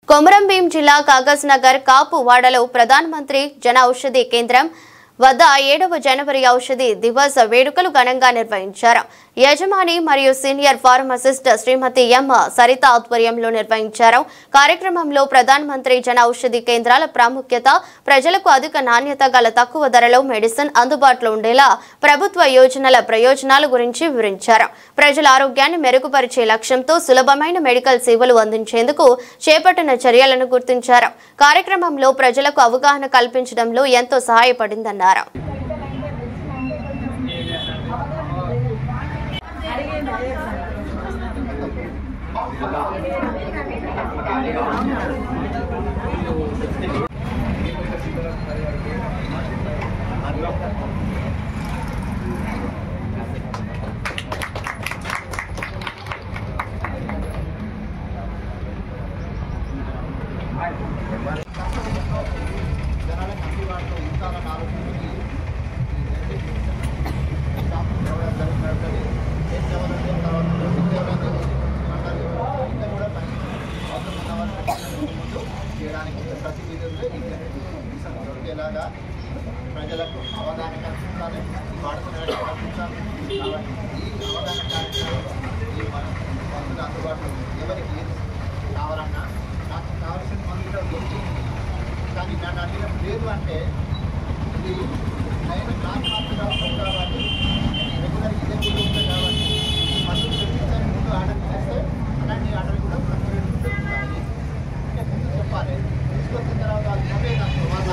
కొమరంభీం జిల్లా కాగజ్ నగర్ కాపు వాడలో ప్రధానమంత్రి జన ఔషధి కేంద్రం వద్ద 7వ జనవరి ఔషధి దివస్ వేడుకలు ఘనంగా నిర్వహించారు. యజమాని మరియు సీనియర్ ఫార్మసిస్ట్ శ్రీమతి ఎం సరిత ఆధ్వర్యంలో నిర్వహించారు. కార్యక్రమంలో ప్రధానమంత్రి జన ఔషధి కేంద్రాల ప్రాముఖ్యత, ప్రజలకు అధిక నాణ్యత గల తక్కువ ధరలో మెడిసిన్ అందుబాటులో ఉండేలా ప్రభుత్వ యోజనల ప్రయోజనాల గురించి వివరించారు. ప్రజల ఆరోగ్యాన్ని మెరుగుపరిచే లక్ష్యంతో సులభమైన మెడికల్ సేవలు అందించేందుకు చేపట్టిన చర్యలను గుర్తించారు. కార్యక్రమంలో ప్రజలకు అవగాహన కల్పించడంలో ఎంతో సహాయపడిందన్నారు. ప్రజలకు అవగాహన కల్పించాలి, వాడుకునే కల్పించాలి. ఈ అవగాహన కార్యక్రమంలో ఈ మందులు అందుబాటులో ఎవరికి ఏది కావాలన్నా నాకు కావాల్సిన మందులు దొరుకుతుంది. కానీ నన్ను అడిగిన లేదు అంటే ఇది నేను నాకు మాత్రం కాబట్టి రెగ్యులర్ ఇదే కూడా ఉంటుంది కాబట్టి ఈ మందులు తెప్పించని ముందు ఆర్డర్ చేస్తే అలాంటి ఆర్డర్ కూడా దొరుకుతాయి. అంటే ముందు చెప్పాలి, తీసుకొచ్చిన తర్వాత అది ఉంటే నాకు వాళ్ళ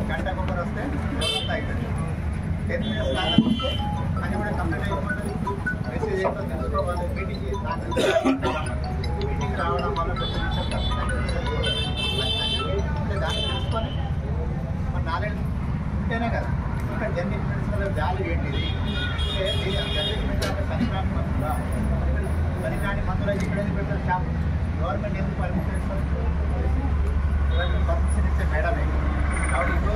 గంటకొకరు వస్తే రోజంతా అవుతుంది. 10 minutes లాగా వస్తే అది కూడా కంప్లీట్ అయిపోతుంది. మెసేజ్ ఏంటో తెలుసుకోవాలి. మీటింగ్ రావడం వల్ల కొంచెం విషయం అంటే దాన్ని తెలుసుకొని మన నాలెడ్జ్ ఉంటేనే కదా. ఇంకా జనరిక్ మెడిసిన్ వల్ల వాల్యూ ఏంటిది అంటే జనరిక్ మెడిసిన్ అంటే పనికిరాని మందులా, పనికిరాని మందులు అయితే ఇక్కడ ఎందుకు పెట్టారు? షాప్ గవర్నమెంట్ ఎందుకు పర్మిషన్ ఇస్తారు? పర్మిషన్ ఇస్తే మేడమే కాబట్టి ఇప్పుడు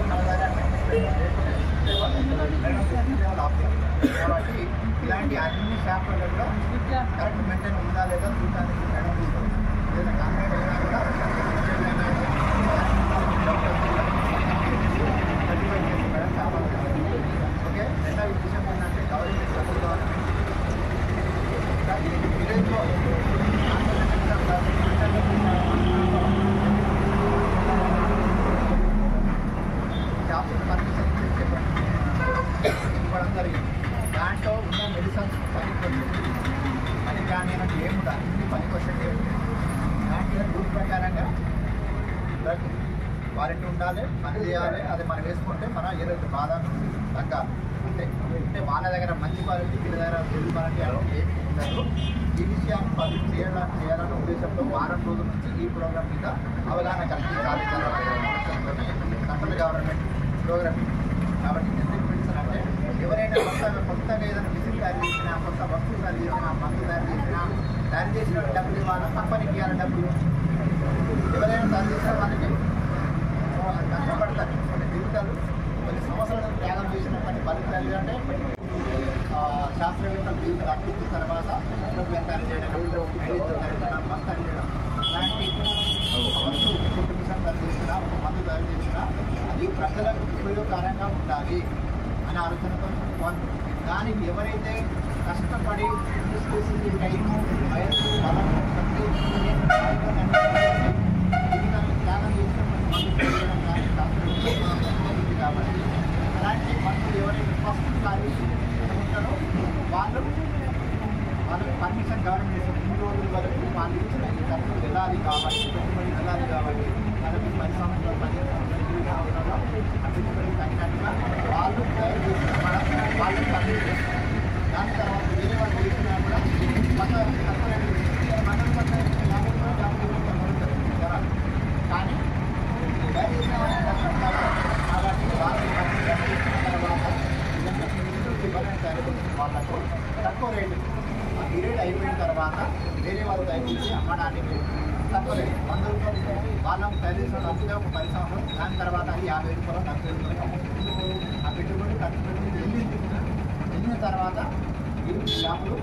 కాబట్టి ఇలాంటి అన్ని షాపులలో కూడా కరెక్ట్ మెయింటైన్ ఉందా లేదా చూడడానికి మేడం తీసుకోవాలి. ఏదైనా కంప్లైంట్ అయినా కూడా సర్టిఫై చేసి మేడం కావాలి. ఓకే, రెండవ విషయం ఏంటంటే గవర్నమెంట్ సపోర్ట్ గవర్నమెంట్ విలేజ్లో పర్మిషన్ చెప్పండి ఇవ్వడం జరిగింది. దాంట్లో ఉన్న మెడిసిన్స్ పని కానీ ఏముండా అన్ని పనికి వచ్చేది దాంట్లో రూల్ ప్రకారంగా వారంటీ ఉండాలి, పని చేయాలి. అది మనం వేసుకుంటే మనం ఏదైతే బాధ తగ్గాలి అంటే అంటే వాళ్ళ దగ్గర మంచి క్వాలిటీ, వీళ్ళ దగ్గర తెలుగు క్వాలిటీ అలా ఏమి ఉండదు. ఈ విషయాన్ని పబ్లిక్ చేయాలనే ఉద్దేశంతో వారం రోజుల నుంచి ఈ ప్రోగ్రామ్ మీద అవగాహన కల్పించాలి. సెంట్రల్ గవర్నమెంట్ ప్రోగ్రామ్ కాబట్టి జనరిక్ మెడిసిన్ అంటే ఎవరైనా కొత్తగా ఏదైనా మిషన్ తయారు చేసినా, కొత్త వస్తువు తయారు చేసినా, మందు తయారు చేసిన డబ్బులు ఇవ్వాలి, కంపెనీకి ఇవ్వాలి డబ్బులు. ఎవరైనా తయారు చేసిన వాళ్ళకి కష్టపడతారు, కొన్ని జీవితాలు కొన్ని సంవత్సరాలు త్యాగం చేసినటువంటి ఫలితాలు అంటే శాస్త్రవేత్తల జీవితాలు అభివృద్ధి తర్వాత తయారు చేయడం, మందు తయారు చేయడం ఇలాంటి వస్తువు మిషన్ తయారు చేసినా, ఒక మందు తయారు చేసినా అది ప్రజలకు ఉపయోగకరంగా ఉండాలి అనే ఆలోచనతో దానికి ఎవరైతే కష్టపడి టైము, వయస్సు, బలం, శక్తి జీవితాన్ని త్యాగం చేసినటువంటి కాబట్టి అలాంటి మందులు ఎవరైతే ఫస్ట్ సారి ఉంటారో వాళ్ళు పర్మిషన్ గవర్నమెంట్ 3 రోజుల వరకు వాళ్ళు ఇచ్చిన వెళ్ళాలి కాబట్టి పెట్టుబడి వెళ్ళాలి కాబట్టి మనకి 10 సంవత్సరాలు 15 సంవత్సరాలు ఆ పెట్టుబడి తగినట్టుగా వాళ్ళు తయారు చేసిన వాళ్ళు పనులు చేస్తారు. దాని తర్వాత వేరే వాళ్ళు చేసినా కూడా కానీ కాబట్టి వాళ్ళు వాళ్ళకు తక్కువ రేటు ఆ పీరియడ్ అయిపోయిన తర్వాత వేరే వాళ్ళు తయారు చేసి అమ్మడానికి తక్కువ రేటు 100 రూపాయలు వాళ్ళకు తయారు చేసిన అమ్మితే ఒక 10 సంవత్సరం దాని తర్వాత అది 50 రూపాయలు 40 రూపాయలు ఆ పెట్టుబడి ఖర్చు పెట్టుబడి వెళ్ళిన తర్వాత ఈ షాపులు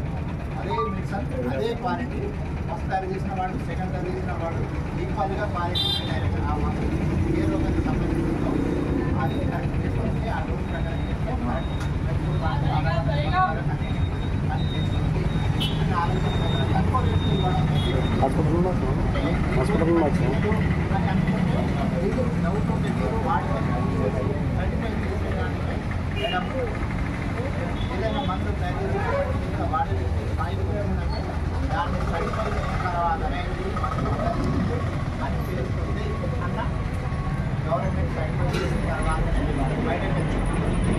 అదే మిక్సర్ అదే క్వాలిటీ ఫస్ట్ తయారు చేసిన వాడు సెకండ్ తయారు చేసిన వాడు ఈక్వల్గా క్వాలిటీ డైరెక్ట్ ఆ మాత్రం ఏ రోగానికి సంబంధించిందో అది కరెక్ట్ చేసుకుంటే ఆ రోజు ప్రకారం చేస్తే ఏదైనా మందు తయారు చేసి వాడి వాయిపోయిందంటే దాన్ని సరిపై అయిన తర్వాతనే అది చేసుకుంది అన్న గవర్నమెంట్ సరిపై చేసిన తర్వాతనే బయట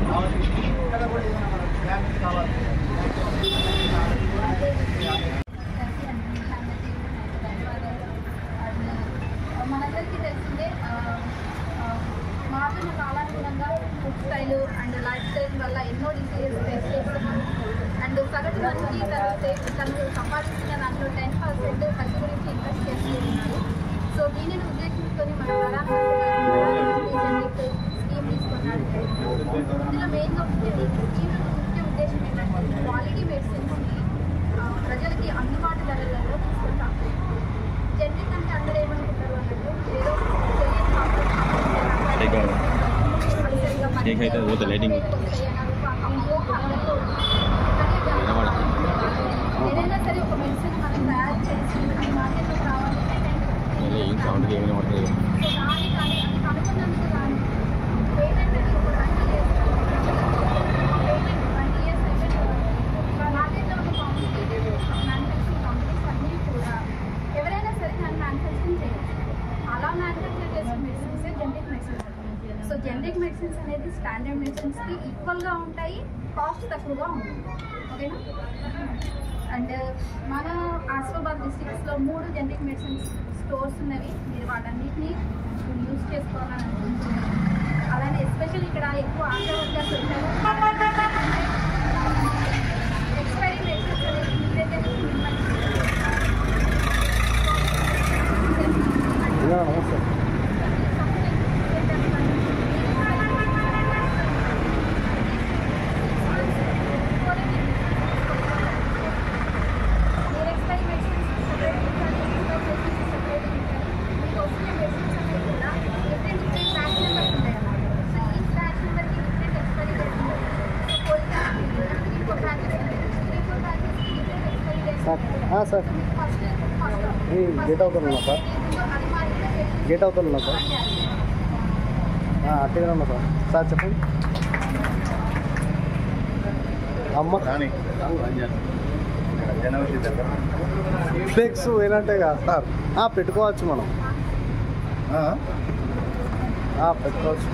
కాబట్టి ఇక్కడ కూడా ఏదైనా మనకు డ్యామేజ్ కావాలి మనందరికీ తెలిసిందే మారుతున్న కాలానుగుణంగా food style and life style వల్ల ఎన్నో డిసీజెస్ ఫేస్ చేస్తున్నాం. అండ్ సగటు మందికి తను సంపాదించిన దాంట్లో 10% ఖర్చు గురించి ఇన్వెస్ట్ చేస్తున్నారు. సో దీనిని ఉద్దేశించుకొని మన ప్రధానమంత్రి స్కీమ్ తీసుకున్నాడు. ఇందులో మెయిన్గా స్కీమ్ ముఖ్య ఉద్దేశం ఏంటంటే క్వాలిటీ మెడిసిన్స్ని ప్రజలకి అందుబాటు ధరలలో తీసుకుంటాం. జనరిక్ అంటే అందరూ ఏమనుకుంటారు అన్నట్టు ఏదో ఏదైనా సరే ఒక మెడిసిన్ మనం తయారు చేసి మార్కెట్లో రావాలంటే కనుగొన్నందుకు కానీ పేటెంట్ అనేది ఒక 20 years మార్కెట్లో ఉన్న కాంపిటేటివ్ మ్యానుఫ్యాక్చరింగ్ కంపెనీస్ అన్నీ కూడా ఎవరైనా సరే దాన్ని మ్యానుఫ్యాక్చరింగ్ చేయొచ్చు. అలా మ్యానుఫ్యాక్చర్ చేసిన మెడిసిన్సే generic medicines. So generic medicines అనేది స్టాండర్డ్ మెడిసిన్స్కి ఈక్వల్గా ఉంటాయి, కాస్ట్ తక్కువగా ఉంటుంది. ఓకేనా? అండ్ మన ఆసిఫాబాద్ డిస్ట్రిక్ట్స్లో 3 జనరిక్ మెడిసిన్స్ స్టోర్స్ ఉన్నవి. మీరు వాటన్నిటిని యూజ్ చేసుకోవాలని అనుకుంటున్నాను. అలానే ఎస్పెషల్ ఇక్కడ ఎక్కువ ఆంధ్ర వర్కర్స్ ఉంటారు. ఎక్స్పైరీ మెడిసిన్స్ అనేది మీరైతే సార్ గేట్ అవుతున్నా సార్ గేట్ అవుతున్నా సార్ అట్టిగా ఉన్నా సార్. సార్ చెప్పండి. అమ్మ ఫ్లెక్స్ ఏంటంటే కదా సార్ పెట్టుకోవచ్చు మనం పెట్టుకోవచ్చు.